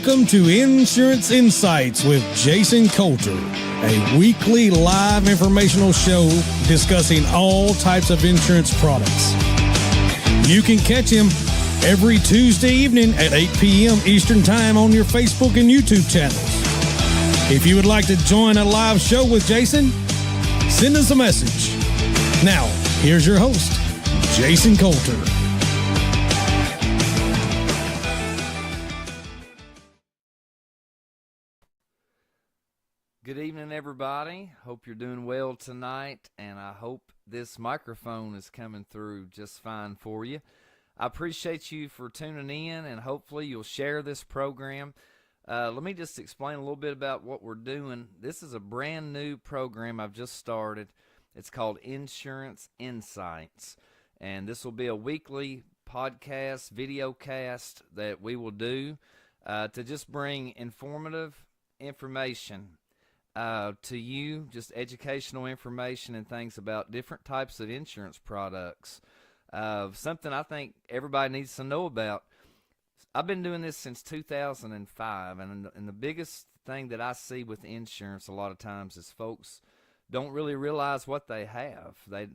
Welcome to Insurance Insights with Jason Coulter, a weekly live informational show discussing all types of insurance products. You can catch him every Tuesday evening at 8 p.m. Eastern Time on your Facebook and YouTube channels. If you would like to join a live show with Jason, send us a message. Now, here's your host, Jason Coulter. Good evening, everybody. Hope you're doing well tonight, and I hope this microphone is coming through just fine for you. I appreciate you for tuning in, and hopefully you'll share this program. Let me just explain a little bit about what we're doing. This is a brand new program I've just started. It's called Insurance Insights, and this will be a weekly podcast, video cast that we will do to just bring informative information to you, just educational information and things about different types of insurance products. Something I think everybody needs to know about. I've been doing this since 2005, and the biggest thing that I see with insurance a lot of times is folks don't really realize what they have. They,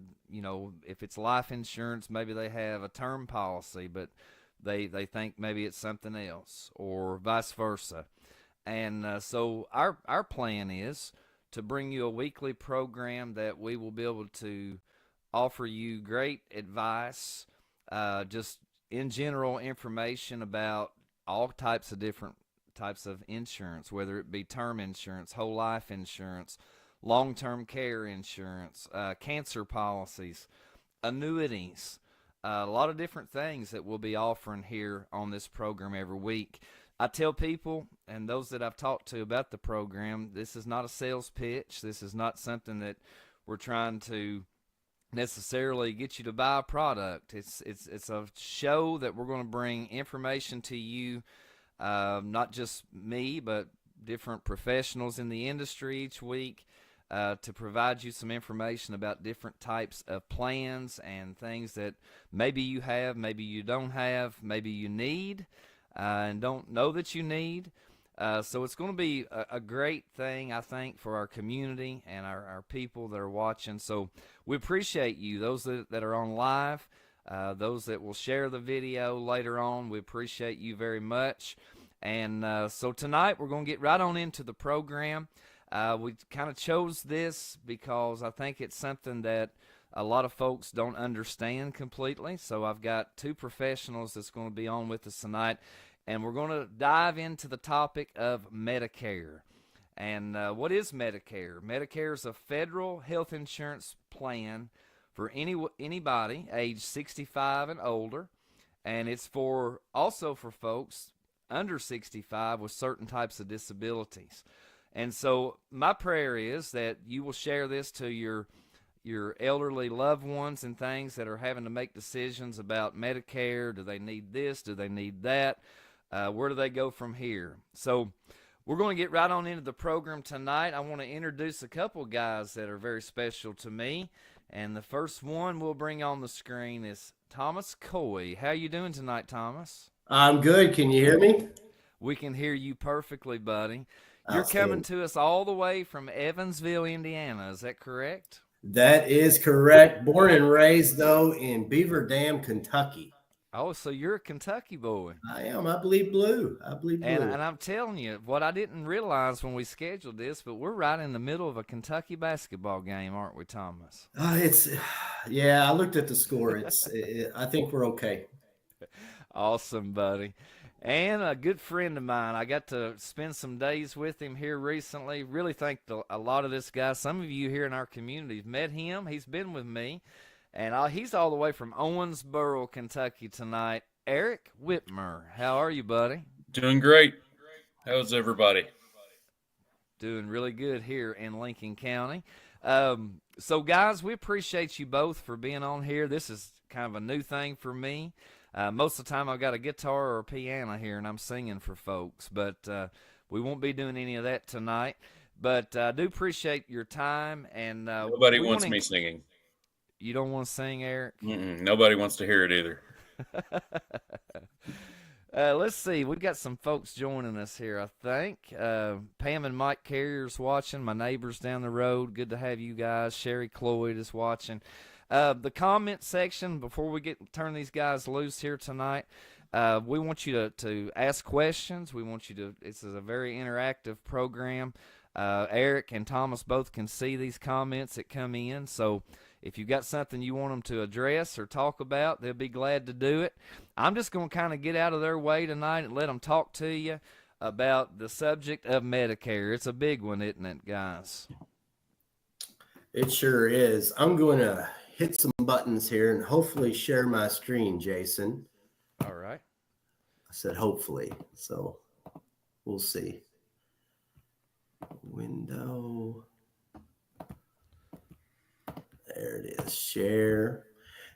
if it's life insurance, maybe they have a term policy, but they think maybe it's something else, or vice versa. And so our plan is to bring you a weekly program that we will be able to offer you great advice, just in general information about all types of different types of insurance, whether it be term insurance, whole life insurance, long-term care insurance, cancer policies, annuities, a lot of different things that we'll be offering here on this program every week. I tell people, and those that I've talked to about the program, this is not a sales pitch. This is not something that we're trying to necessarily get you to buy a product. It's a show that we're going to bring information to you, not just me, but different professionals in the industry each week, to provide you some information about different types of plans and things that maybe you have, maybe you don't have, maybe you need, and don't know that you need. So it's going to be a great thing, I think, for our community and our people that are watching. So we appreciate you, those that are on live, those that will share the video later on. We appreciate you very much. And so tonight we're going to get right on into the program. We kind of chose this because I think it's something that a lot of folks don't understand completely. So I've got two professionals that's going to be on with us tonight, and we're going to dive into the topic of Medicare. And what is Medicare? Medicare is a federal health insurance plan for anybody age 65 and older, and it's also for folks under 65 with certain types of disabilities. And so my prayer is that you will share this to your elderly loved ones and things that are having to make decisions about Medicare. Do they need this? Do they need that? Where do they go from here? So we're going to get right on into the program tonight. I want to introduce a couple of guys that are very special to me. And the first one we'll bring on the screen is Thomas Coy. How you doing tonight, Thomas? I'm good. Can you hear me? We can hear you perfectly, buddy. You're coming to us all the way from Evansville, Indiana. Is that correct? That is correct. Born and raised, though, in Beaver Dam, Kentucky. Oh, so you're a Kentucky boy. I am. I bleed blue. And I'm telling you, what I didn't realize when we scheduled this, but we're right in the middle of a Kentucky basketball game, aren't we, Thomas? I looked at the score. I think we're okay. Awesome, buddy. And a good friend of mine, I got to spend some days with him here recently. Really think a lot of this guy. Some of you here in our community have met him. He's been with me. And he's all the way from Owensboro, Kentucky tonight. Eric Whitmer, how are you, buddy? Doing great. How's everybody? Doing really good here in Lincoln County. So, guys, we appreciate you both for being on here. This is kind of a new thing for me. Most of the time I've got a guitar or a piano here and I'm singing for folks, but we won't be doing any of that tonight. But I do appreciate your time. And nobody wants me singing. You don't want to sing, Eric? Nobody wants to hear it either. Let's see. We've got some folks joining us here, I think. Pam and Mike Carrier's watching. My neighbors down the road. Good to have you guys. Sherry Cloyd is watching. The comment section, before we turn these guys loose here tonight, we want you to ask questions. We want you to, this is a very interactive program. Eric and Thomas both can see these comments that come in. So if you've got something you want them to address or talk about, they'll be glad to do it. I'm just going to kind of get out of their way tonight and let them talk to you about the subject of Medicare. It's a big one, isn't it, guys? It sure is. I'm going to hit some buttons here and hopefully share my screen, Jason. All right. I said hopefully, so we'll see. Window. There it is. Share.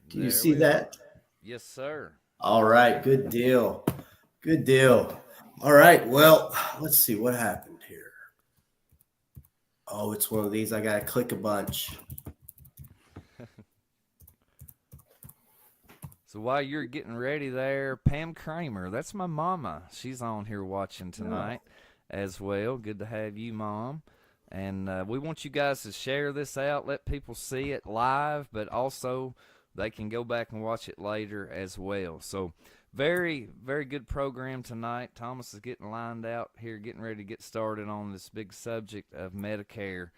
Do you see that? Yes, sir. All right. Good deal. Good deal. All right. Well, let's see what happened here. Oh, it's one of these. I got to click a bunch. So while you're getting ready there, Pam Kramer, that's my mama. She's on here watching tonight as well. Good to have you, Mom. And we want you guys to share this out, let people see it live, but also they can go back and watch it later as well. So very, very good program tonight. Thomas is getting lined out here, getting ready to get started on this big subject of Medicare.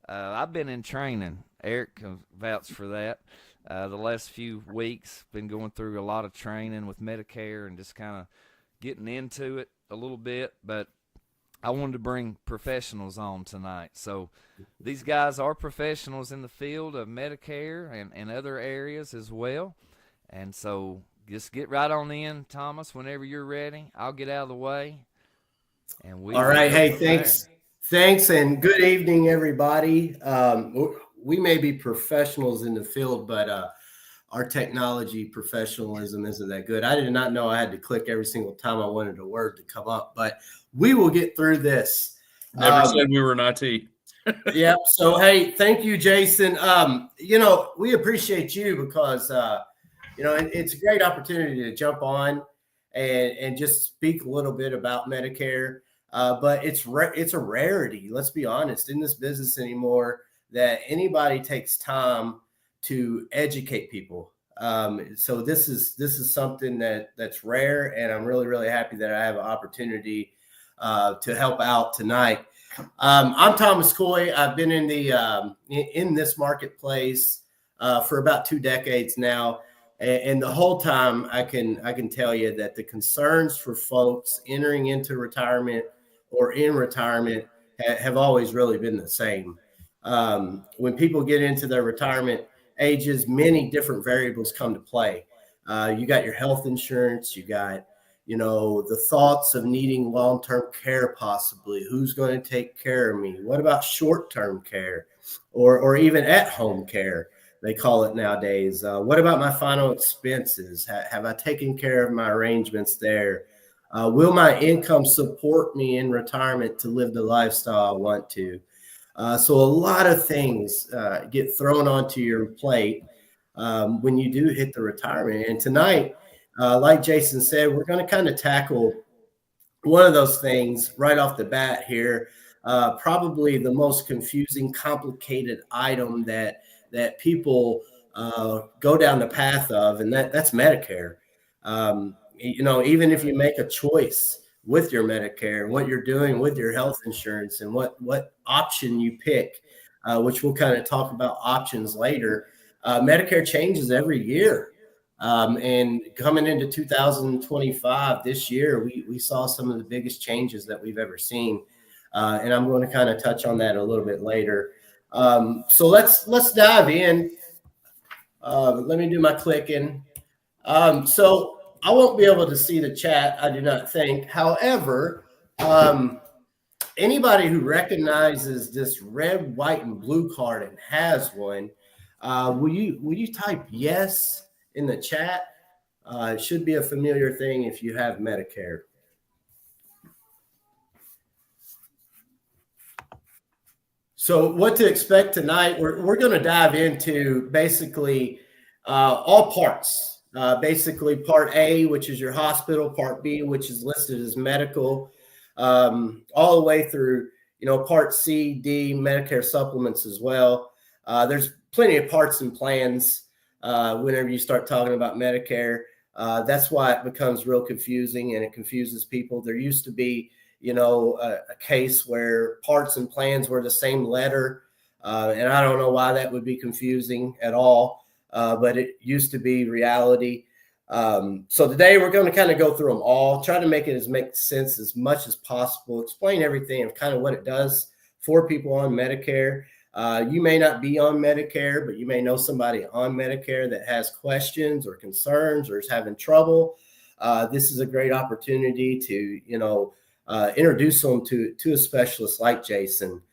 I've been in training. Eric can vouch for that. The last few weeks, been going through a lot of training with Medicare and just kind of getting into it a little bit. But I wanted to bring professionals on tonight. So these guys are professionals in the field of Medicare and other areas as well. And so just get right on in, Thomas, whenever you're ready. I'll get out of the way. And we all right. Hey, thanks. There. Thanks, and good evening, everybody. We may be professionals in the field, but our technology professionalism isn't that good. I did not know I had to click every single time I wanted a word to come up, but we will get through this. Never said we were in IT. Yep. So, hey, thank you, Jason. We appreciate you because, it's a great opportunity to jump on and just speak a little bit about Medicare. But it's a rarity, let's be honest, in this business anymore, that anybody takes time to educate people. So this is something that's rare, and I'm really, really happy that I have an opportunity to help out tonight. I'm Thomas Coy. I've been in this marketplace for about 2 decades now, and the whole time I can tell you that the concerns for folks entering into retirement or in retirement have always really been the same. When people get into their retirement ages, many different variables come to play. You got your health insurance, you got, the thoughts of needing long-term care possibly. Who's going to take care of me? What about short-term care or even at-home care, they call it nowadays? What about my final expenses? Have I taken care of my arrangements there? Will my income support me in retirement to live the lifestyle I want to? So a lot of things get thrown onto your plate when you do hit the retirement. And tonight, like Jason said, we're going to kind of tackle one of those things right off the bat here. Probably the most confusing, complicated item that people go down the path of, and that's Medicare. Even if you make a choice with your Medicare, what you're doing with your health insurance, and what option you pick, which we'll kind of talk about options later. Medicare changes every year. And coming into 2025, this year, we saw some of the biggest changes that we've ever seen. And I'm going to kind of touch on that a little bit later. So let's dive in. Let me do my clicking. So I won't be able to see the chat, I do not think. However, anybody who recognizes this red, white, and blue card and has one, will you type yes in the chat? It should be a familiar thing if you have Medicare. So what to expect tonight, we're going to dive into basically all parts Basically, Part A, which is your hospital, Part B, which is listed as medical, all the way through, Part C, D, Medicare supplements as well. There's plenty of parts and plans whenever you start talking about Medicare. That's why it becomes real confusing, and it confuses people. There used to be, a case where parts and plans were the same letter, and I don't know why that would be confusing at all. But it used to be reality. So today we're going to kind of go through them all, try to make sense as much as possible, explain everything of kind of what it does for people on Medicare. You may not be on Medicare, but you may know somebody on Medicare that has questions or concerns or is having trouble. This is a great opportunity to, introduce them to a specialist like Jason.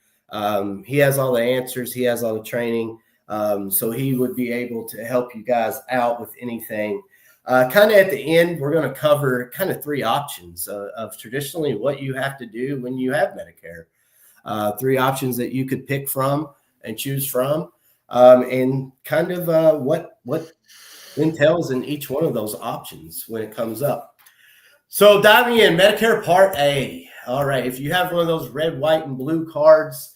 He has all the answers. He has all the training. So he would be able to help you guys out with anything. Kind of at the end, we're going to cover kind of three options of traditionally what you have to do when you have Medicare. Three options that you could pick from and choose from, and kind of what entails in each one of those options when it comes up. So diving in, Medicare Part A. All right, if you have one of those red, white, and blue cards,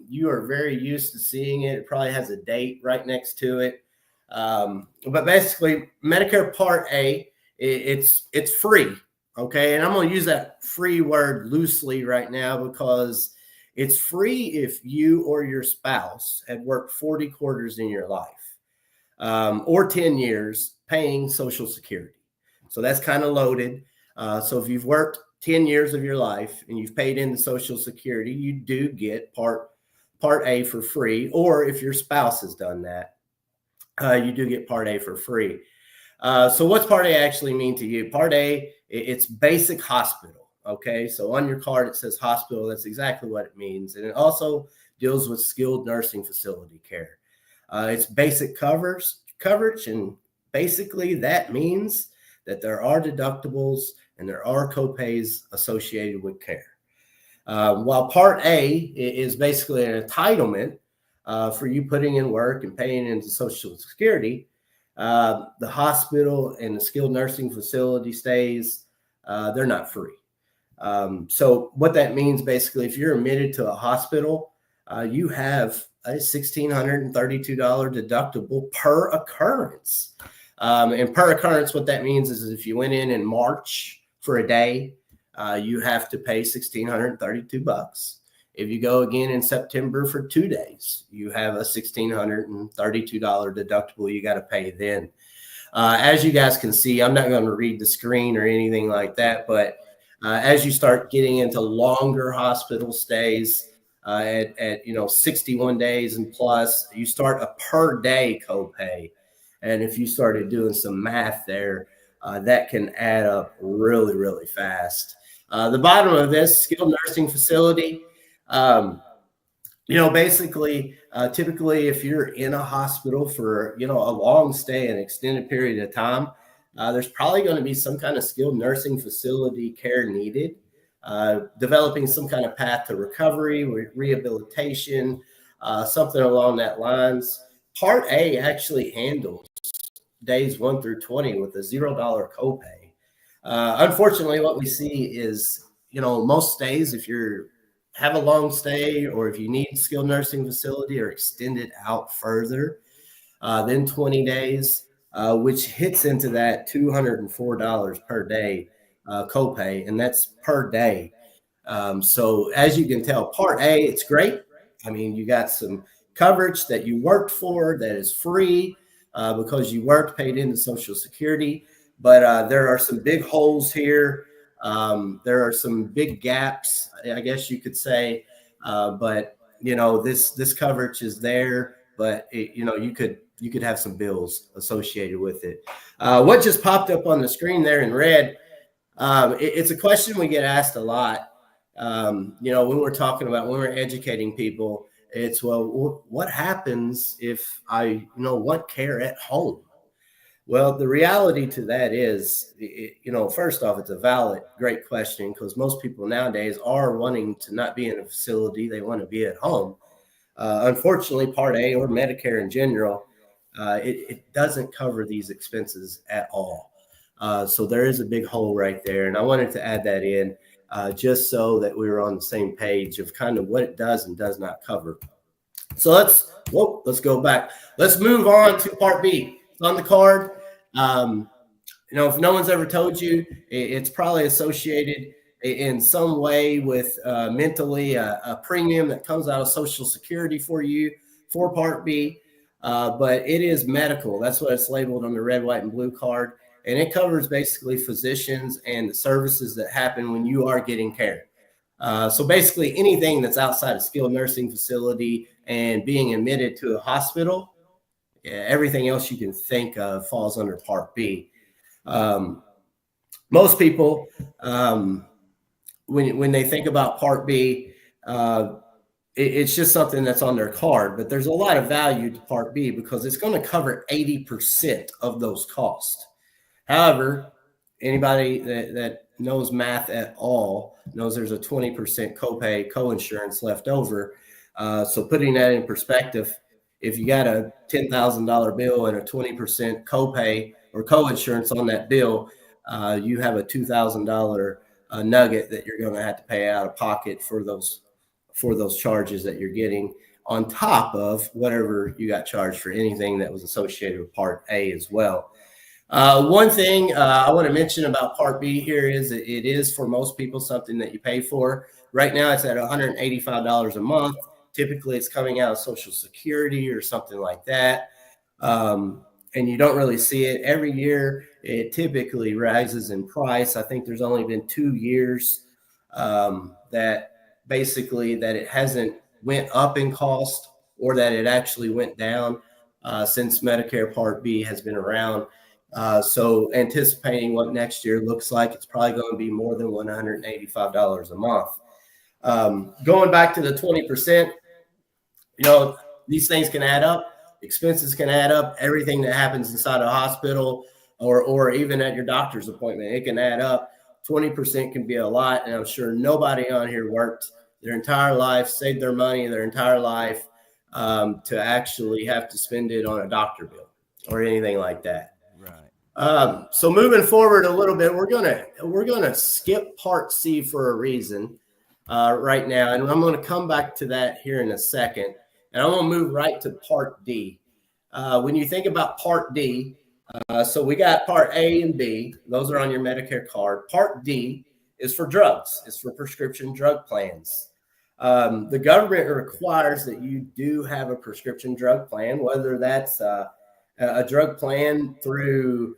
you are very used to seeing it. It probably has a date right next to it. But basically, Medicare Part A, it's free. Okay. And I'm going to use that free word loosely right now because it's free if you or your spouse had worked 40 quarters in your life, or 10 years paying Social Security. So that's kind of loaded. So if you've worked 10 years of your life and you've paid into Social Security, you do get Part A for free. Or if your spouse has done that, you do get Part A for free. So what's Part A actually mean to you? Part A, it's basic hospital. Okay. So on your card, it says hospital. That's exactly what it means. And it also deals with skilled nursing facility care. It's basic coverage. And basically that means that there are deductibles and there are copays associated with care. While Part A is basically an entitlement for you putting in work and paying into Social Security, the hospital and the skilled nursing facility stays, they're not free. So what that means, basically, if you're admitted to a hospital, you have a $1,632 deductible per occurrence. And per occurrence, what that means is if you went in March for a day, you have to pay $1,632. If you go again in September for 2 days, you have a $1,632 deductible you got to pay then. As you guys can see, I'm not going to read the screen or anything like that, but as you start getting into longer hospital stays at 61 days and plus, you start a per day copay. And if you started doing some math there, that can add up really, really fast. The bottom of this, skilled nursing facility, basically, typically if you're in a hospital for, a long stay, an extended period of time, there's probably going to be some kind of skilled nursing facility care needed, developing some kind of path to recovery, rehabilitation, something along that lines. Part A actually handles days 1 through 20 with a $0 copay. Unfortunately, what we see is, most days, if you have a long stay or if you need skilled nursing facility or extend it out further than 20 days, which hits into that $204 per day copay, and that's per day. So as you can tell, Part A, it's great. I mean, you got some coverage that you worked for that is free because you worked, paid into Social Security. But there are some big holes here. There are some big gaps, I guess you could say. But this coverage is there, but you could have some bills associated with it. What just popped up on the screen there in red? It's a question we get asked a lot. When we're educating people, it's, well, what happens if I want care at home? Well, the reality to that is, first off, it's a valid, great question because most people nowadays are wanting to not be in a facility. They want to be at home. Unfortunately, Part A or Medicare in general, it doesn't cover these expenses at all. So there is a big hole right there. And I wanted to add that in just so that we were on the same page of kind of what it does and does not cover. So let's go back. Let's move on to Part B. It's on the card. If no one's ever told you, it's probably associated in some way with mentally a premium that comes out of Social Security for you for Part B. But it is medical. That's what it's labeled on the red, white, and blue card. And it covers basically physicians and the services that happen when you are getting care. So basically anything that's outside a skilled nursing facility and being admitted to a hospital, everything else you can think of falls under Part B. Most people, when they think about Part B, it's just something that's on their card, but there's a lot of value to Part B because it's going to cover 80% of those costs. However, anybody that knows math at all knows there's a 20% copay coinsurance left over. So putting that in perspective, if you got a $10,000 bill and a 20% copay or coinsurance on that bill, you have a $2,000 nugget that you're going to have to pay out of pocket for those charges that you're getting on top of whatever you got charged for anything that was associated with Part A as well. One thing I want to mention about Part B here is that it is for most people something that you pay for. Right now it's at $185 a month. Typically it's coming out of Social Security or something like that. And you don't really see it every year. It typically rises in price. I think there's only been 2 years that it hasn't went up in cost or that it actually went down since Medicare Part B has been around. So anticipating what next year looks like, it's probably going to be more than $185 a month. Going back to the 20%, these things can add up. Expenses can add up. Everything that happens inside a hospital or even at your doctor's appointment, it can add up. 20% can be a lot. And I'm sure nobody on here worked their entire life, saved their money their entire life to actually have to spend it on a doctor bill or anything like that. Right. So moving forward a little bit, we're gonna skip Part C for a reason right now, and I'm going to come back to that here in a second. And I'm going to move right to Part D. When you think about Part D, so we got Part A and B. Those are on your Medicare card. Part D is for drugs. It's for prescription drug plans. The government requires that you do have a prescription drug plan, whether that's a drug plan through,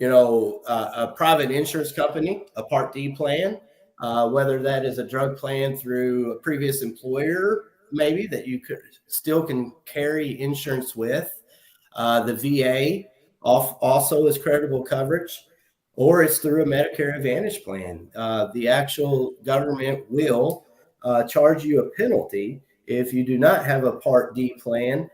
a private insurance company, a Part D plan, whether that is a drug plan through a previous employer, maybe that you still can carry insurance with. The VA also is credible coverage, or it's through a Medicare Advantage plan. The actual government will charge you a penalty if you do not have a Part D plan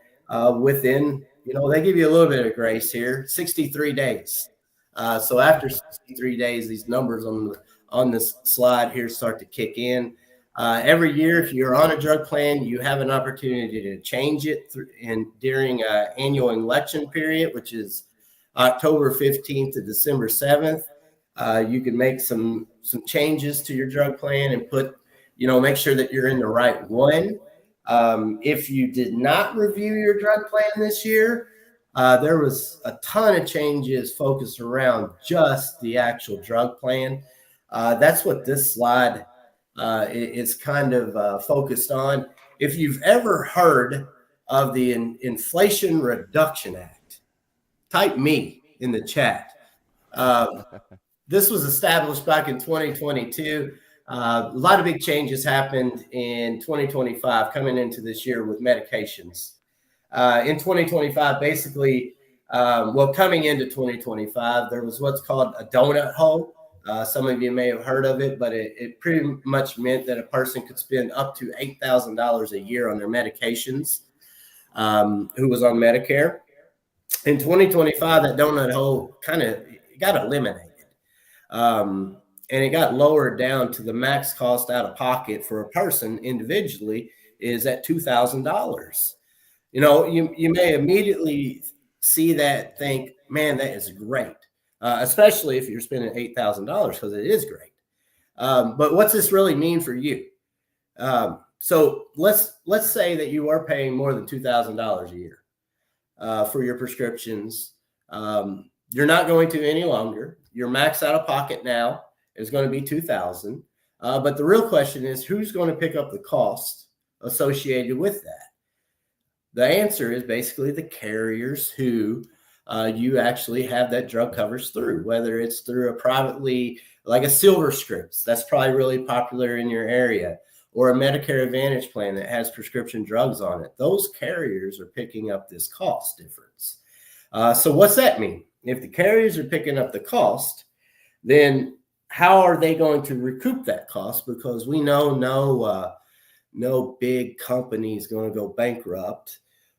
within, they give you a little bit of grace here, 63 days. So after 63 days, these numbers on this slide here start to kick in. Every year, if you're on a drug plan, you have an opportunity to change it during an annual election period, which is October 15th to December 7th. You can make some changes to your drug plan and make sure that you're in the right one. If you did not review your drug plan this year, there was a ton of changes focused around just the actual drug plan. That's what this slide is kind of focused on. If you've ever heard of the Inflation Reduction Act, type me in the chat. This was established back in 2022. A lot of big changes happened in 2025 coming into this year with medications. In 2025, basically, coming into 2025, there was what's called a donut hole. Some of you may have heard of it, but it pretty much meant that a person could spend up to $8,000 a year on their medications who was on Medicare. In 2025, that donut hole kind of got eliminated. And it got lowered down to the max cost out of pocket for a person individually is at $2,000. You may immediately see that, think, man, that is great, especially if you're spending $8,000, because it is great. But what's this really mean for you? So let's say that you are paying more than $2,000 a year for your prescriptions. You're not going to any longer. Your max out of pocket now is going to be $2,000. But the real question is, who's going to pick up the cost associated with that? The answer is basically the carriers who you actually have that drug coverage through, whether it's through a privately, like a Silver Scripts, that's probably really popular in your area, or a Medicare Advantage plan that has prescription drugs on it. Those carriers are picking up this cost difference. So what's that mean? If the carriers are picking up the cost, then how are they going to recoup that cost? Because we know no big company is going to go bankrupt.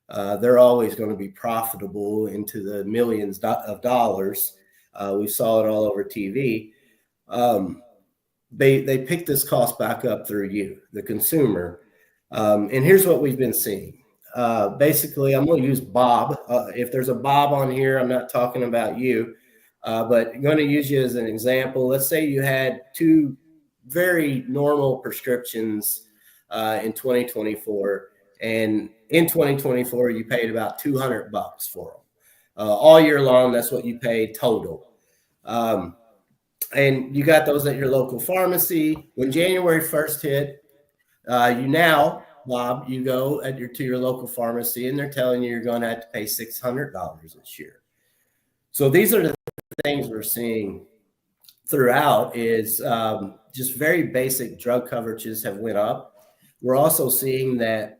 They're always going to be profitable into the millions of dollars. We saw it all over TV. They pick this cost back up through you, the consumer. And here's what we've been seeing. Basically, I'm going to use Bob. If there's a Bob on here, I'm not talking about you, but I'm going to use you as an example. Let's say you had two very normal prescriptions in 2024, and in 2024 you paid about $200 for them. All year long, that's what you paid total. And you got those at your local pharmacy. When January 1st hit, Bob, you go to your local pharmacy and they're telling you you're going to have to pay $600 this year. So these are the things we're seeing throughout is just very basic drug coverages have went up. We're also seeing that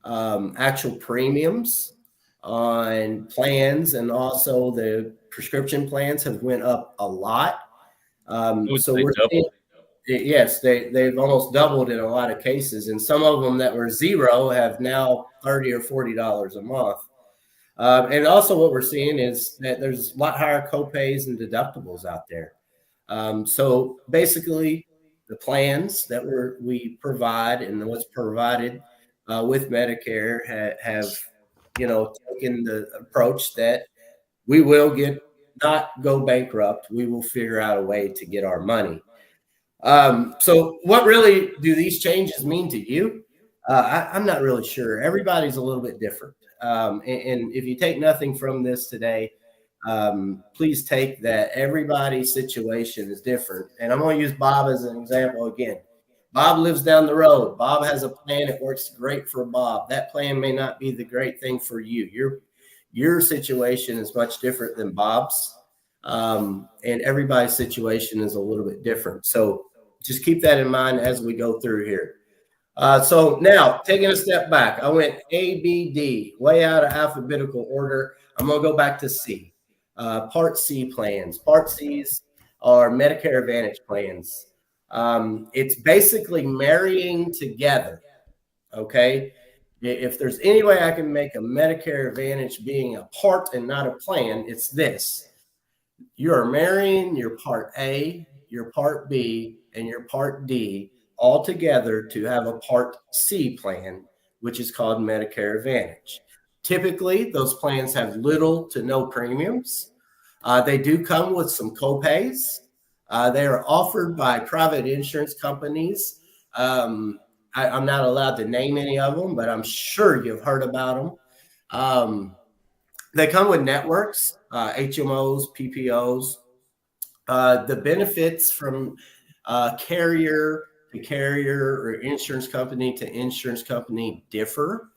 actual premiums on plans and also the prescription plans have went up a lot. So we're seeing, yes, they've almost doubled in a lot of cases, and some of them that were zero have now $30 or $40 a month. And also what we're seeing is that there's a lot higher copays and deductibles out there. So basically, the plans that we provide and what's provided with Medicare have taken the approach that we will not go bankrupt. We will figure out a way to get our money. So what really do these changes mean to you? I'm not really sure. Everybody's a little bit different. And if you take nothing from this today, please take that everybody's situation is different. And I'm going to use Bob as an example again. Bob lives down the road. Bob has a plan. It works great for Bob. That plan may not be the great thing for you. Your situation is much different than Bob's. And everybody's situation is a little bit different. So just keep that in mind as we go through here. So now taking a step back, I went A, B, D, way out of alphabetical order. I'm going to go back to C. Part C plans. Part C's are Medicare Advantage plans. It's basically marrying together. Okay. If there's any way I can make a Medicare Advantage being a part and not a plan, it's this. You are marrying your Part A, your Part B, and your Part D all together to have a Part C plan, which is called Medicare Advantage. Typically, those plans have little to no premiums. They do come with some copays. They are offered by private insurance companies. I'm not allowed to name any of them, but I'm sure you've heard about them. They come with networks, HMOs, PPOs. The benefits from carrier to carrier or insurance company to insurance company differ.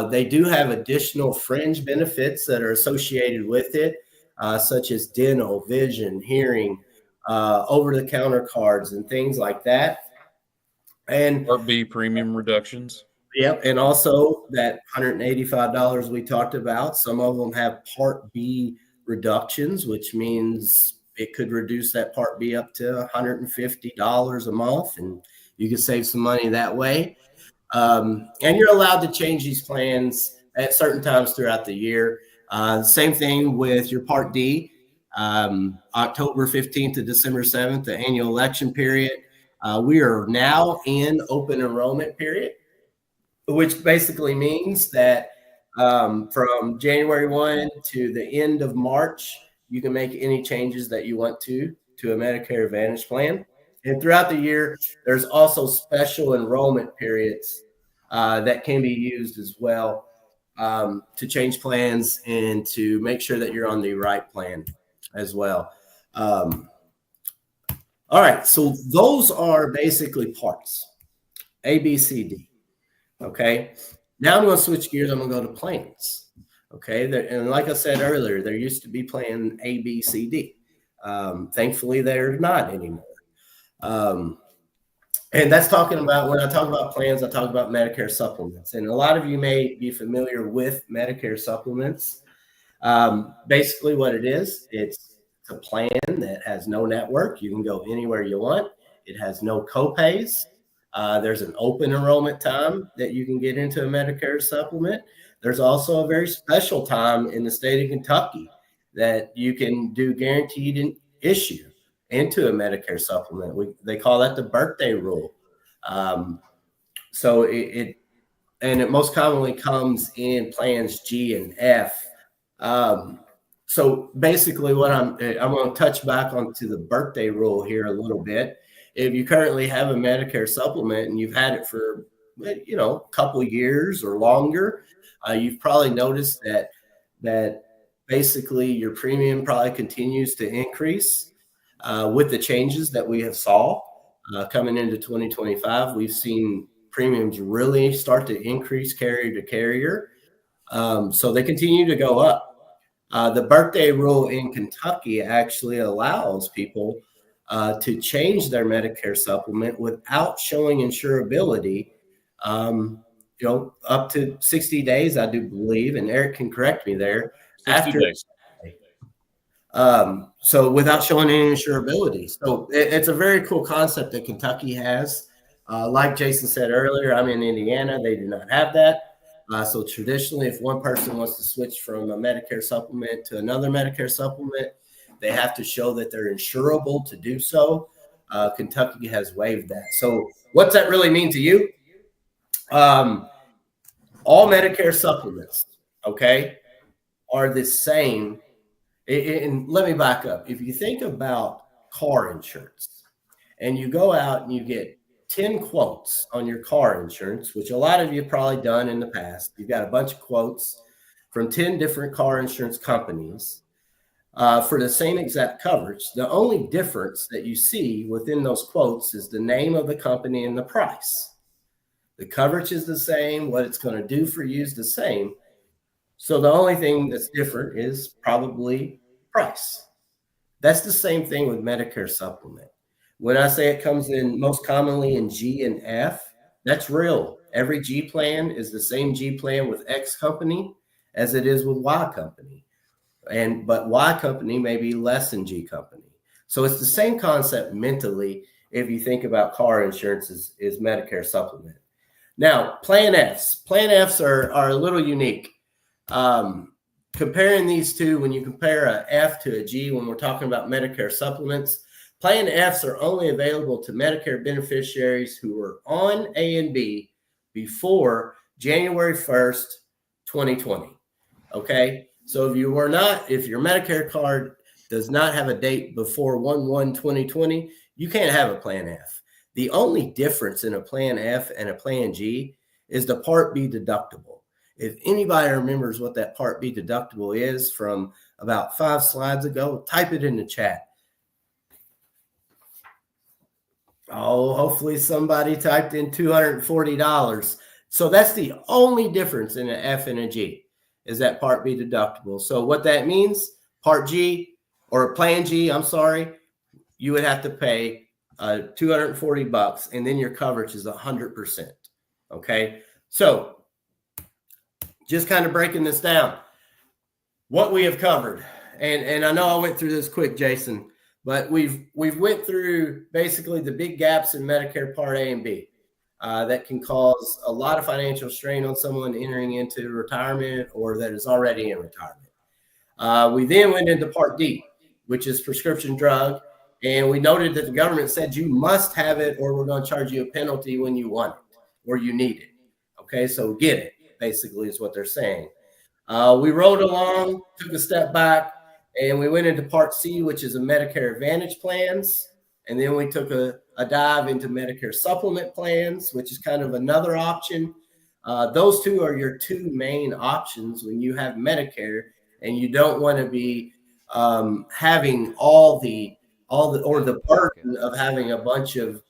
They do have additional fringe benefits that are associated with it, such as dental, vision, hearing, over-the-counter cards, and things like that. And Part B premium reductions. Yep, and also that $185 we talked about. Some of them have Part B reductions, which means it could reduce that Part B up to $150 a month, and you can save some money that way. And you're allowed to change these plans at certain times throughout the year. Same thing with your Part D. October 15th to December 7th, the annual election period. We are now in open enrollment period, which basically means that From January 1 to the end of March, you can make any changes that you want to a Medicare Advantage plan. And throughout the year, there's also special enrollment periods that can be used as well to change plans and to make sure that you're on the right plan as well. All right, so those are basically parts A, B, C, D. Okay, now I'm going to switch gears. I'm going to go to plans. Okay, and like I said earlier, there used to be plan A, B, C, D. Thankfully, they're not anymore. And that's talking about, when I talk about plans, I talk about Medicare supplements. And a lot of you may be familiar with Medicare supplements. Basically what it is, it's a plan that has no network. You can go anywhere you want. It has no copays. There's an open enrollment time that you can get into a Medicare supplement. There's also a very special time in the state of Kentucky that you can do guaranteed issue into a Medicare supplement. They call that the birthday rule. So it most commonly comes in plans G and F. So basically what I'm going to touch back onto the birthday rule here a little bit. If you currently have a Medicare supplement and you've had it for, a couple of years or longer, you've probably noticed that basically your premium probably continues to increase. With the changes that we have saw coming into 2025, we've seen premiums really start to increase carrier to carrier. So they continue to go up. The birthday rule in Kentucky actually allows people to change their Medicare supplement without showing insurability, up to 60 days, I do believe, and Eric can correct me there. 60 days. So without showing any insurability. So it's a very cool concept that Kentucky has. Like Jason said earlier, I'm in Indiana. They do not have that. So traditionally, if one person wants to switch from a Medicare supplement to another Medicare supplement, they have to show that they're insurable to do so. Kentucky has waived that. So what's that really mean to you? All Medicare supplements, okay, are the same. And let me back up. If you think about car insurance and you go out and you get 10 quotes on your car insurance, which a lot of you have probably done in the past, you've got a bunch of quotes from 10 different car insurance companies for the same exact coverage. The only difference that you see within those quotes is the name of the company and the price. The coverage is the same. What it's going to do for you is the same. So the only thing that's different is probably price. That's the same thing with Medicare supplement. When I say it comes in most commonly in G and F, that's real. Every G plan is the same G plan with X company as it is with Y company. But Y company may be less than G company. So it's the same concept mentally if you think about car insurance is Medicare supplement. Now, Plan Fs. Plan Fs are a little unique. Comparing these two, when you compare a F to a G, when we're talking about Medicare supplements, Plan Fs are only available to Medicare beneficiaries who were on A and B before January 1st, 2020. Okay. So if your Medicare card does not have a date before 1/1/2020, you can't have a Plan F. The only difference in a Plan F and a Plan G is the Part B deductible. If anybody remembers what that Part B deductible is from about 5 slides ago, type it in the chat. Oh, hopefully somebody typed in $240. So that's the only difference in an F and a G is that Part B deductible. So what that means, Part G or Plan G, I'm sorry, you would have to pay $240 and then your coverage is 100%. Okay. So just kind of breaking this down, what we have covered. And I know I went through this quick, Jason, but we've went through basically the big gaps in Medicare Part A and B that can cause a lot of financial strain on someone entering into retirement or that is already in retirement. We then went into Part D, which is prescription drug. And we noted that the government said you must have it or we're going to charge you a penalty when you want it or you need it. Okay, so get it, basically is what they're saying. We rode along, took a step back, and we went into Part C, which is a Medicare Advantage plans. And then we took a dive into Medicare supplement plans, which is kind of another option. Those two are your two main options when you have Medicare and you don't want to be having all the burden of having a bunch of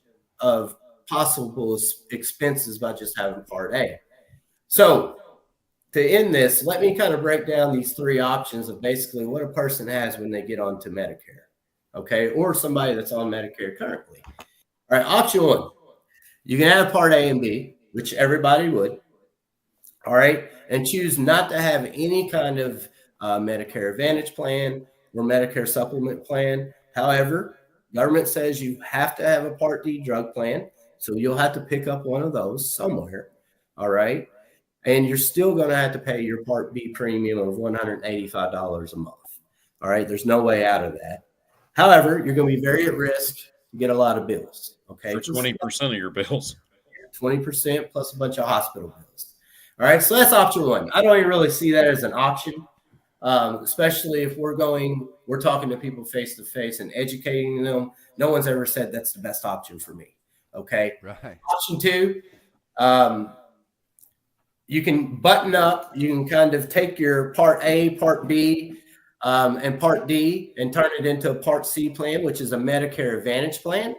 possible expenses by just having Part A. So to end this, let me kind of break down these three options of basically what a person has when they get onto Medicare, okay, or somebody that's on Medicare currently. All right, option one, you can have Part A and B, which everybody would, all right, and choose not to have any kind of Medicare Advantage plan or Medicare supplement plan. However, government says you have to have a Part D drug plan, so you'll have to pick up one of those somewhere, all right? And you're still going to have to pay your Part B premium of $185 a month. All right. There's no way out of that. However, you're going to be very at risk to get a lot of bills. Okay. For 20% of your bills. 20% plus a bunch of hospital bills. All right. So that's option one. I don't even really see that as an option, especially if we're talking to people face to face and educating them. No one's ever said that's the best option for me. Okay. Right. Option two, you can button up, you can kind of take your Part A, Part B, and Part D and turn it into a Part C plan, which is a Medicare Advantage plan.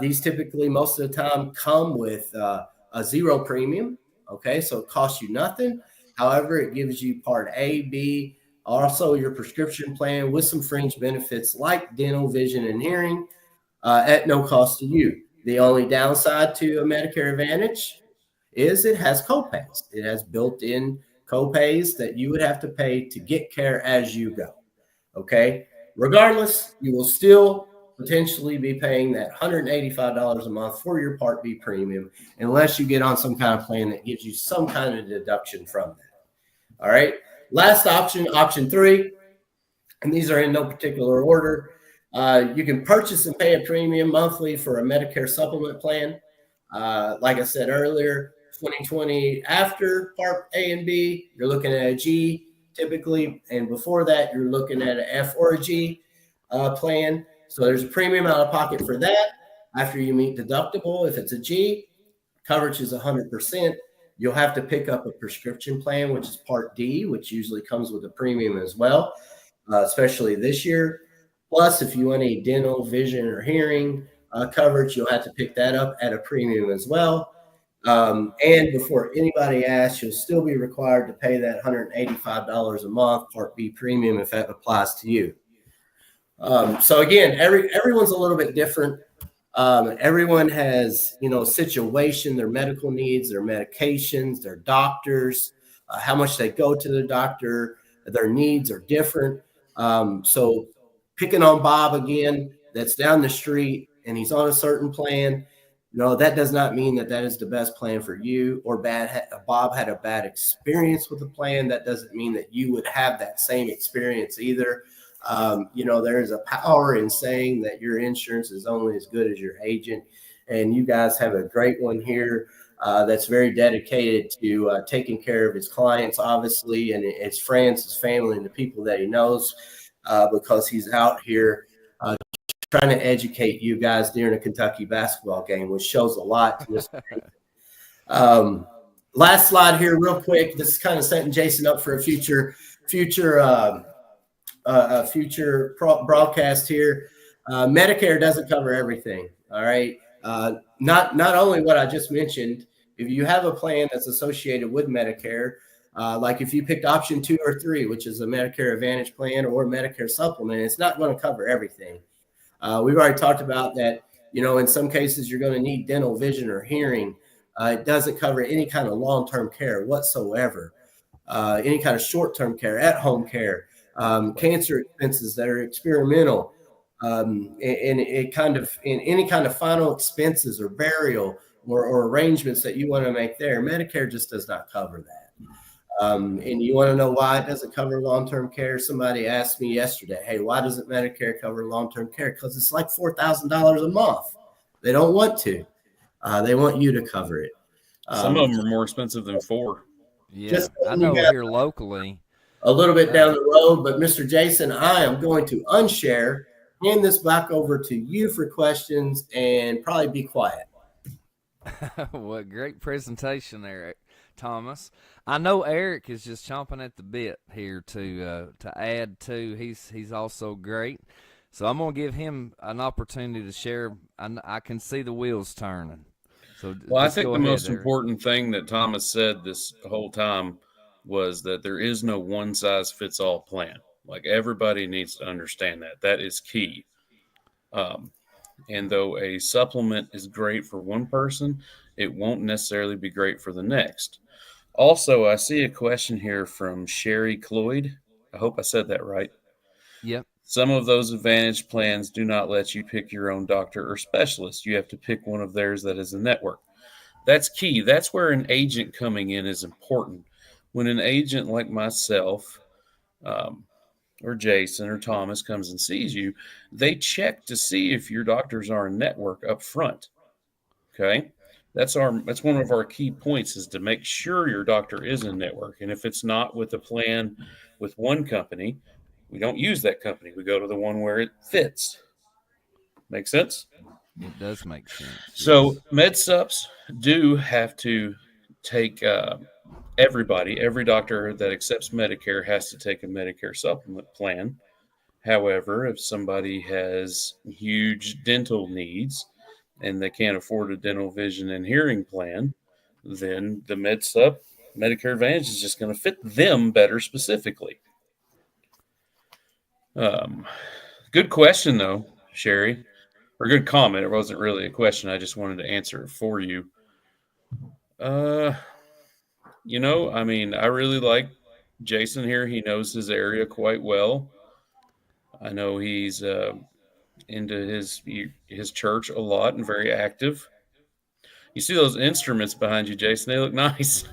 These typically, most of the time, come with a zero premium. Okay, so it costs you nothing. However, it gives you Part A, B, also your prescription plan with some fringe benefits like dental, vision, and hearing at no cost to you. The only downside to a Medicare Advantage is it has copays. It has built-in copays that you would have to pay to get care as you go. Okay. Regardless, you will still potentially be paying that $185 a month for your Part B premium, unless you get on some kind of plan that gives you some kind of deduction from that. All right. Last option, option three, and these are in no particular order. You can purchase and pay a premium monthly for a Medicare supplement plan. Like I said earlier, 2020 after Part A and B, you're looking at a G typically, and before that, you're looking at an F or a G plan. So there's a premium out of pocket for that. After you meet deductible, if it's a G, coverage is 100%. You'll have to pick up a prescription plan, which is Part D, which usually comes with a premium as well, especially this year. Plus, if you want any dental, vision, or hearing coverage, you'll have to pick that up at a premium as well. And before anybody asks, you'll still be required to pay that $185 a month Part B premium if that applies to you. So again, everyone's a little bit different. Everyone has, situation, their medical needs, their medications, their doctors, how much they go to the doctor, their needs are different. So picking on Bob again, that's down the street and he's on a certain plan. No, that does not mean that is the best plan for you, or Bob had a bad experience with the plan. That doesn't mean that you would have that same experience either. There is a power in saying that your insurance is only as good as your agent. And you guys have a great one here that's very dedicated to taking care of his clients, obviously, and his friends, his family, and the people that he knows, because he's out here trying to educate you guys during a Kentucky basketball game, which shows a lot to this. Last slide here real quick. This is kind of setting Jason up for a future broadcast here. Medicare doesn't cover everything. All right. Not only what I just mentioned, if you have a plan that's associated with Medicare, like if you picked option 2 or 3, which is a Medicare Advantage plan or Medicare supplement, it's not going to cover everything. We've already talked about that, in some cases you're going to need dental, vision, or hearing. It doesn't cover any kind of long-term care whatsoever, any kind of short-term care, at-home care, cancer expenses that are experimental, and it kind of in any kind of final expenses or burial or arrangements that you want to make there. Medicare just does not cover that. And you want to know why it doesn't cover long-term care? Somebody asked me yesterday, hey, why doesn't Medicare cover long-term care? Because it's like $4,000 a month. They don't want to. They want you to cover it. Some of them are more expensive than 4. Yeah, Just I letting you know guys here locally. a little bit Uh, down the road. But Mr. Jason, I am going to unshare, hand this back over to you for questions, and probably be quiet. what great presentation there, Thomas. I know Eric is just chomping at the bit here to add to. He's also great. So I'm gonna give him an opportunity to share. I can see the wheels turning. So Well, I just think go the ahead, most Eric. important thing that Thomas said this whole time was that there is no one size fits all plan. Like everybody needs to understand that. That is key. Um, and though a supplement is great for one person, it won't necessarily be great for the next. Also, I see a question here from Sherry Cloyd. I hope I said that right. Yep. Some of those Advantage plans do not let you pick your own doctor or specialist. You have to pick one of theirs that is a network. That's key. That's where an agent coming in is important. When an agent like myself, um, or Jason or Thomas comes and sees you, they check to see if your doctors are a network up front. Okay. That's one of our key points is to make sure your doctor is a network. And if it's not with a plan with one company, we don't use that company. We go to the one where it fits. Make sense? It does make sense. So Yes. med subs do have to take every doctor that accepts Medicare has to take a Medicare supplement plan. However, if somebody has huge dental needs and they can't afford a dental, vision, and hearing plan, then the Medicare Advantage is just going to fit them better specifically. Um, Good question, though, Sherry, or good comment. It wasn't really a question. I just wanted to answer it for you. Uh, I mean, I really like Jason here. He knows his area quite well. I know he's into his church a lot and very active. You see those instruments behind you, Jason? They look nice.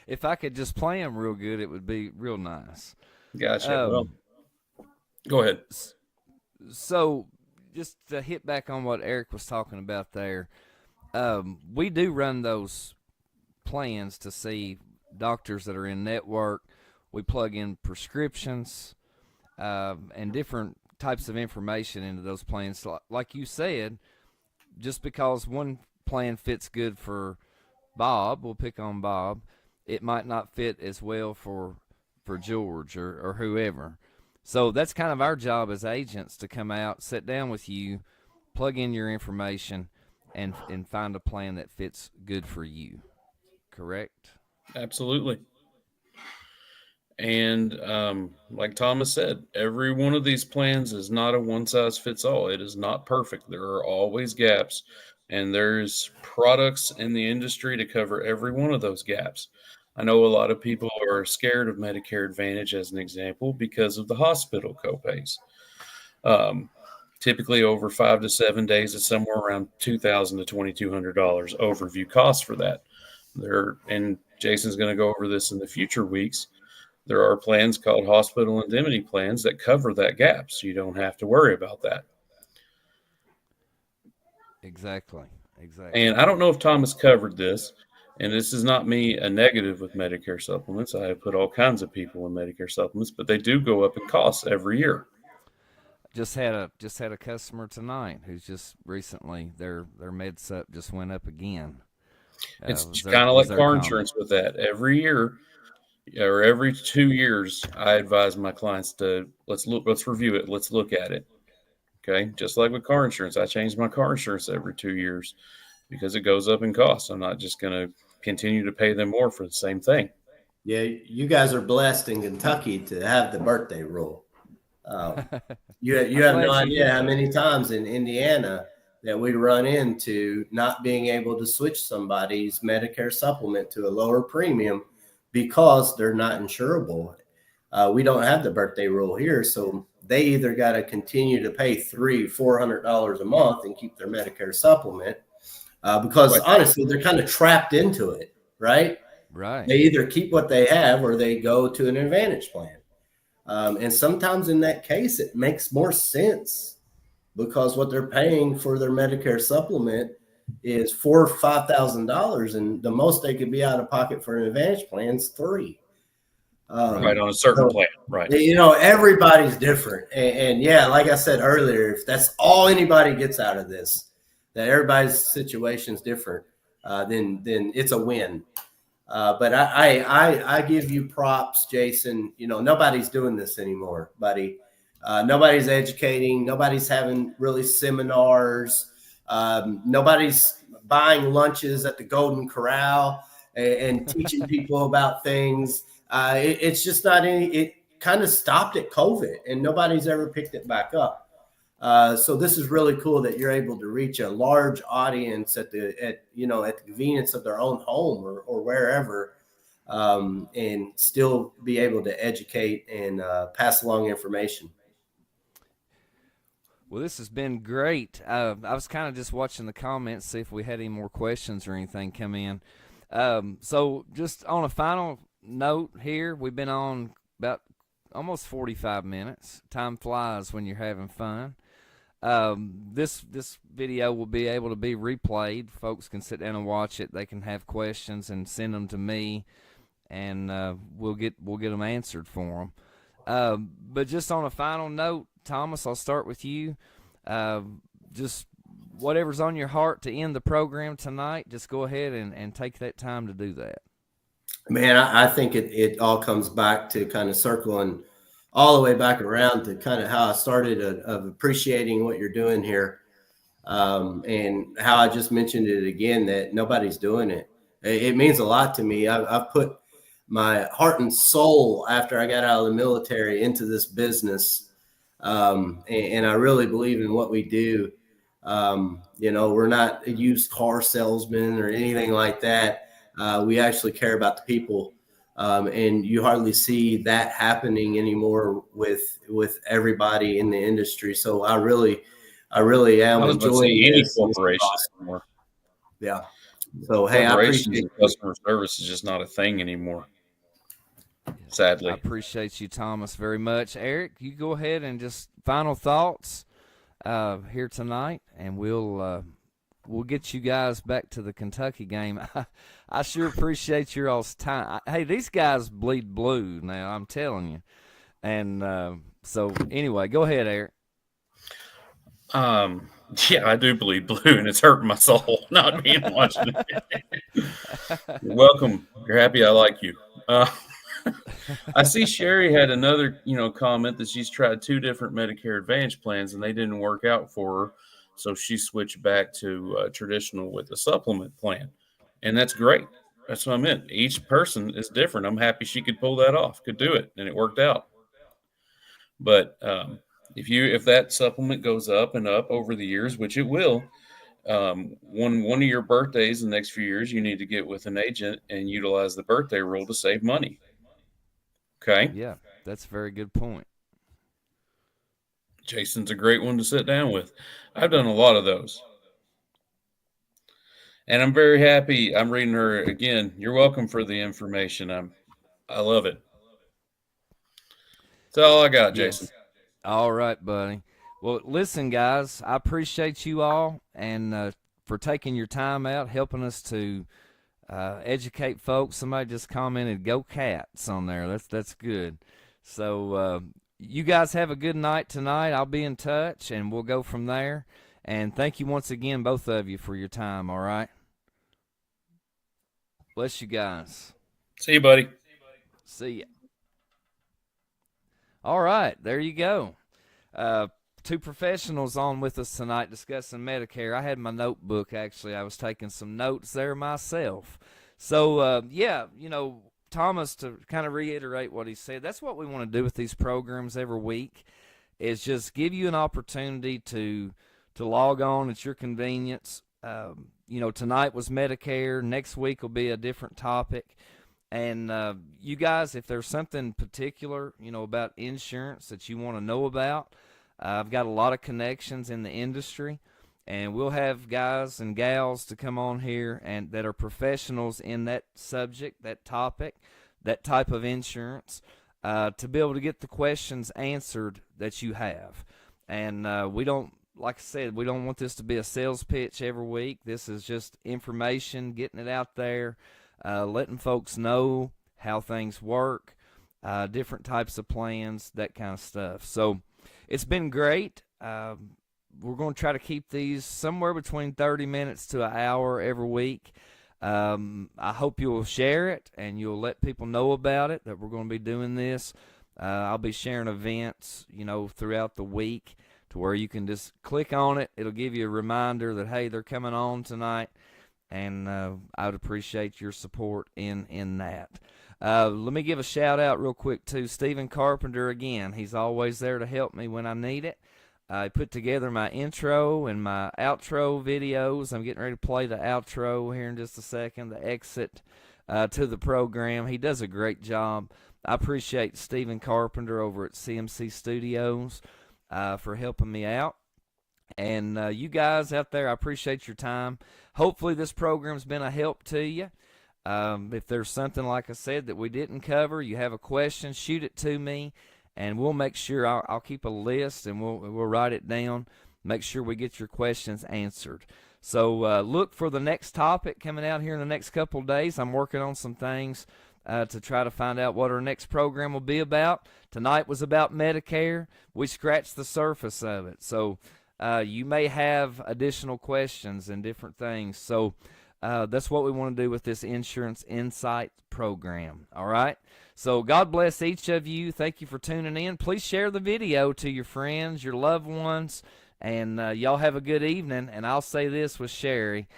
If I could just play them real good, it would be real nice. Gotcha. Well, Um, go ahead. so just to hit back on what Eric was talking about there, we do run those plans to see doctors that are in network. We plug in prescriptions and different types of information into those plans. Like you said, just because one plan fits good for Bob, we'll pick on Bob, it might not fit as well for George or whoever. So that's kind of our job as agents to come out, sit down with you, plug in your information, and find a plan that fits good for you. Correct? Absolutely. And like Thomas said, every one of these plans is not a one size fits all. It is not perfect. There are always gaps, and there's products in the industry to cover every one of those gaps. I know a lot of people are scared of Medicare Advantage, as an example, because of the hospital copays. Um, Typically, over 5 to 7 days, it's somewhere around $2,000 to $2,200 overview cost for that. And Jason's going to go over this in the future weeks. There are plans called hospital indemnity plans that cover that gap, so you don't have to worry about that. Exactly. Exactly. And I don't know if Thomas covered this, and this is not me a negative with Medicare supplements. I have put all kinds of people in Medicare supplements, but they do go up in costs every year. Just had a customer tonight who's just recently their med sup just went up again. It's Was kind of was like their car comment. insurance with that. Every year or every 2 years, I advise my clients to let's review it, let's look at it. Okay, just like with car insurance, I change my car insurance every 2 years because it goes up in cost. I'm not just going to continue to pay them more for the same thing. Yeah, you guys are blessed in Kentucky to have the birthday rule. Um, you I'm have no glad you idea hit how that. many times in Indiana that we run into not being able to switch somebody's Medicare supplement to a lower premium because they're not insurable. We don't have the birthday rule here, so they either got to continue to pay $300-400 a month and keep their Medicare supplement because Right. honestly, they're kind of trapped into it, right? Right. They either keep what they have or they go to an Advantage plan. And sometimes in that case, it makes more sense because what they're paying for their Medicare supplement is $4,000 or $5,000, and the most they could be out of pocket for an advantage plan is $3,000. Right, on a certain plan, right? Everybody's different, and yeah, like I said earlier, if that's all anybody gets out of this, that everybody's situation is different, then it's a win. But I give you props, Jason. Nobody's doing this anymore, buddy. Nobody's educating. Nobody's having really seminars. Nobody's buying lunches at the Golden Corral and teaching people about things. It's just not any. It kind of stopped at COVID, and nobody's ever picked it back up. So this is really cool that you're able to reach a large audience at the convenience of their own home or wherever, and still be able to educate and pass along information. Well, this has been great. I was kind of just watching the comments, see if we had any more questions or anything come in. So just on a final note here, we've been on about almost 45 minutes. Time flies when you're having fun. This video will be able to be replayed. Folks can sit down and watch it. They can have questions and send them to me, and we'll get them answered for them. But just on a final note, Thomas, I'll start with you. Just whatever's on your heart to end the program tonight, just go ahead and take that time to do that. Man, I think it all comes back to kind of circling all the way back around to kind of how I started of appreciating what you're doing here, and how I just mentioned it again, that nobody's doing it. It means a lot to me. I've put my heart and soul after I got out of the military into this business, and I really believe in what we do. We're not a used car salesman or anything like that. We actually care about the people. And you hardly see that happening anymore with everybody in the industry. So I really am enjoying any this. corporation anymore. Yeah. So hey, I appreciate customer service is just not a thing anymore. Sadly. I appreciate you, Thomas, very much. Eric, you go ahead and just final thoughts here tonight, and we'll get you guys back to the Kentucky game. I sure appreciate your all's time. Hey, these guys bleed blue now, I'm telling you. And so anyway, go ahead, Eric. Yeah, I do bleed blue, and it's hurting my soul not being Washington. You're welcome. You're happy I like you. I see Sherry had another, comment that she's tried 2 different Medicare Advantage plans and they didn't work out for her. So she switched back to traditional with a supplement plan. And that's great. That's what I meant. Each person is different. I'm happy she could pull that off, could do it, and it worked out. But if that supplement goes up and up over the years, which it will, one of your birthdays in the next few years, you need to get with an agent and utilize the birthday rule to save money. Okay? Yeah, that's a very good point. Jason's a great one to sit down with. I've done a lot of those. And I'm very happy. I'm reading her again. You're welcome for the information. I love it. That's all I got, Jason. Yes. All right, buddy. Well, listen, guys, I appreciate you all and for taking your time out, helping us to educate folks. Somebody just commented, "Go Cats" on there. That's good. So you guys have a good night tonight. I'll be in touch, and we'll go from there. And thank you once again, both of you, for your time, all right? Bless you guys. See you, buddy. See ya. All right, there you go. 2 professionals on with us tonight discussing Medicare. I had my notebook, actually. I was taking some notes there myself. So, Thomas, to kind of reiterate what he said, that's what we want to do with these programs every week, is just give you an opportunity to log on at your convenience. Tonight was Medicare. Next week will be a different topic. And you guys, if there's something particular, about insurance that you want to know about, I've got a lot of connections in the industry, and we'll have guys and gals to come on here and that are professionals in that subject, that topic, that type of insurance, to be able to get the questions answered that you have. And we don't like I said, we don't want this to be a sales pitch every week. This is just information, getting it out there, letting folks know how things work, different types of plans, that kind of stuff. So it's been great. We're going to try to keep these somewhere between 30 minutes to an hour every week. I hope you'll share it and you'll let people know about it, that we're going to be doing this. I'll be sharing events, throughout the week to where you can just click on it. It'll give you a reminder that, hey, they're coming on tonight, and I would appreciate your support in that. Let me give a shout-out real quick to Stephen Carpenter again. He's always there to help me when I need it. I put together my intro and my outro videos. I'm getting ready to play the outro here in just a second, the exit to the program. He does a great job. I appreciate Stephen Carpenter over at CMC Studios for helping me out. And you guys out there, I appreciate your time. Hopefully this program's been a help to you. If there's something, like I said, that we didn't cover, you have a question, shoot it to me. And we'll make sure I'll keep a list, and we'll write it down, make sure we get your questions answered. So look for the next topic coming out here in the next couple of days. I'm working on some things to try to find out what our next program will be about. Tonight was about Medicare. We scratched the surface of it. So you may have additional questions and different things. So that's what we want to do with this Insurance Insight program. All right? So God bless each of you. Thank you for tuning in. Please share the video to your friends, your loved ones, and y'all have a good evening. And I'll say this with Sherry,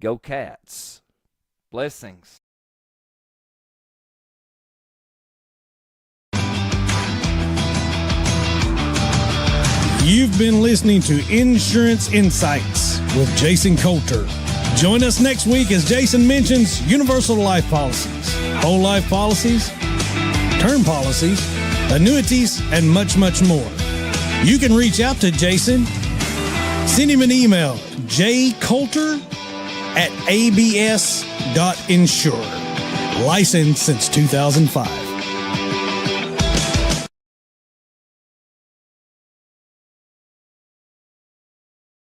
go Cats. Blessings. You've been listening to Insurance Insights with Jason Coulter. Join us next week as Jason mentions universal life policies, whole life policies, term policies, annuities, and much, much more. You can reach out to Jason. Send him an email, jcoulter@abs.insure. Licensed since 2005.